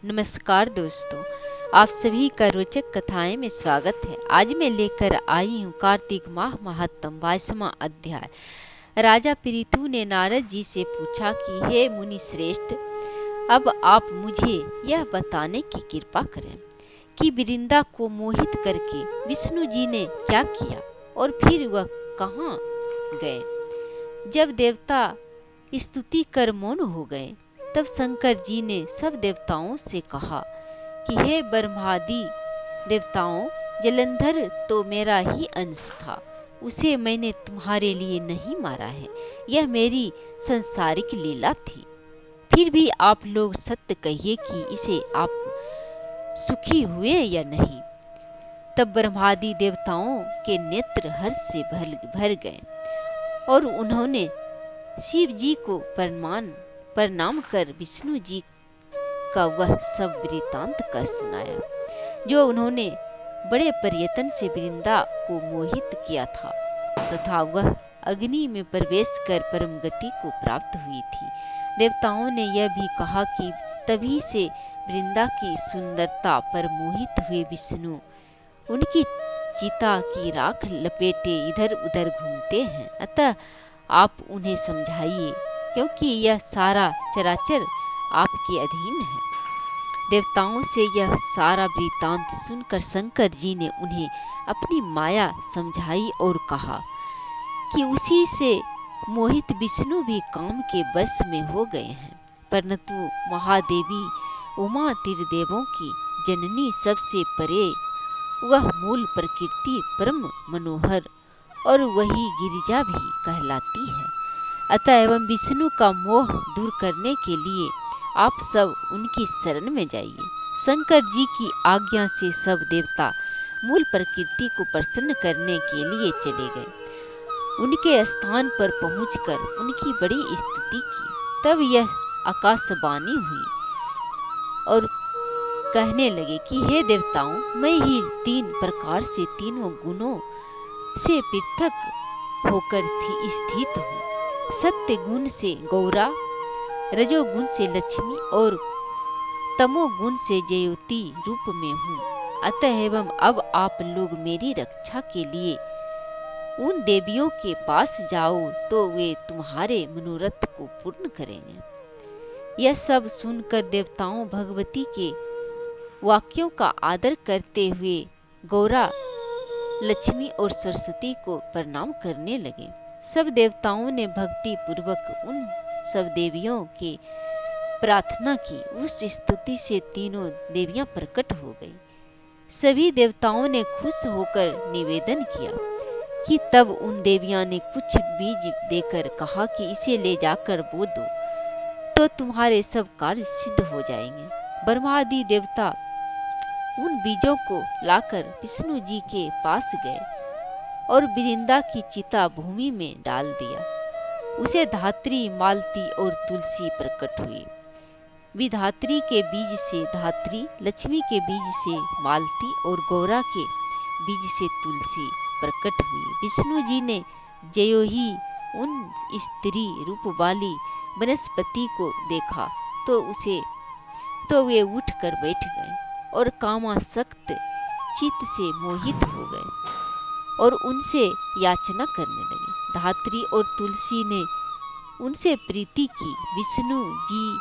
नमस्कार दोस्तों, आप सभी का रोचक कथाएं में स्वागत है। आज मैं लेकर आई हूँ कार्तिक माह महात्म 22वां अध्याय। राजा पृथु ने नारद जी से पूछा कि हे मुनि श्रेष्ठ, अब आप मुझे यह बताने की कृपा करें कि वृंदा को मोहित करके विष्णु जी ने क्या किया और फिर वह कहाँ गए। जब देवता स्तुति कर मौन हो गए तब शंकर जी ने सब देवताओं से कहा कि हे ब्रह्मादि देवताओं, जलंधर तो मेरा ही अंश था, उसे मैंने तुम्हारे लिए नहीं मारा है, यह मेरी संसारिक लीला थी। फिर भी आप लोग सत्य कहिए कि इसे आप सुखी हुए या नहीं। तब ब्रह्मादि देवताओं के नेत्र हर्ष से भर गए और उन्होंने शिव जी को प्रणाम कर विष्णु जी का वह सब वृत्तांत का सुनाया, जो उन्होंने बड़े प्रयत्न से वृंदा को मोहित किया था तथा वह अग्नि में प्रवेश कर परम गति को प्राप्त हुई थी। देवताओं ने यह भी कहा कि तभी से वृंदा की सुंदरता पर मोहित हुए विष्णु उनकी चिता की राख लपेटे इधर उधर घूमते हैं, अतः आप उन्हें समझाइए, क्योंकि यह सारा चराचर आपके अधीन है। देवताओं से यह सारा वृत्तांत सुनकर शंकर जी ने उन्हें अपनी माया समझाई और कहा कि उसी से मोहित विष्णु भी काम के वश में हो गए हैं, परंतु महादेवी उमा त्रिदेवों की जननी सबसे परे, वह मूल प्रकृति परम मनोहर और वही गिरिजा भी कहलाती है। अतः एवं विष्णु का मोह दूर करने के लिए आप सब उनकी शरण में जाइए। शंकर जी की आज्ञा से सब देवता मूल प्रकृति को प्रसन्न करने के लिए चले गए। उनके स्थान पर पहुंचकर उनकी बड़ी स्तुति की। तब यह आकाशवाणी हुई और कहने लगे कि हे देवताओं, मैं ही 3 प्रकार से तीनों गुणों से पृथक होकर स्थित हूँ। सत्य गुण से गौरा, रजोगुण से लक्ष्मी और तमोगुण से जयोति रूप में हूँ। अतः एवं अब आप लोग मेरी रक्षा के लिए उन देवियों के पास जाओ तो वे तुम्हारे मनोरथ को पूर्ण करेंगे। यह सब सुनकर देवताओं भगवती के वाक्यों का आदर करते हुए गौरा, लक्ष्मी और सरस्वती को प्रणाम करने लगे। सब देवताओं ने भक्ति पूर्वक उन सब देवियों के प्रार्थना की। उस स्तुति से तीनों देवियां प्रकट हो गई। सभी देवताओं ने खुश होकर निवेदन किया कि तब उन देवियां ने कुछ बीज देकर कहा कि इसे ले जाकर बो दो तो तुम्हारे सब कार्य सिद्ध हो जाएंगे। ब्रह्मादि देवता उन बीजों को लाकर विष्णु जी के पास गए और वृंदा की चिता भूमि में डाल दिया। उसे धात्री, मालती और तुलसी प्रकट हुई। विधात्री के बीज से धात्री, लक्ष्मी के बीज से मालती और गौरा के बीज से तुलसी प्रकट हुई। विष्णु जी ने ज्यों ही उन स्त्री रूप वाली वनस्पति को देखा तो वे उठ कर बैठ गए और कामासक्त चित्त से मोहित हो गए और उनसे याचना करने लगे। धात्री और तुलसी ने उनसे प्रीति की। विष्णु जी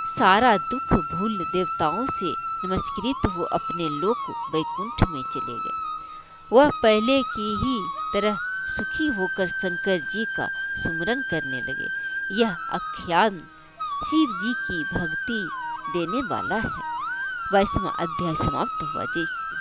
सारा दुख भूल देवताओं से नमस्कृत हो अपने लोक वैकुंठ में चले गए। वह पहले की ही तरह सुखी होकर शंकर जी का सुमरन करने लगे। यह आख्यान शिव जी की भक्ति देने वाला है। 22वां अध्याय समाप्त हुआ। जय श्री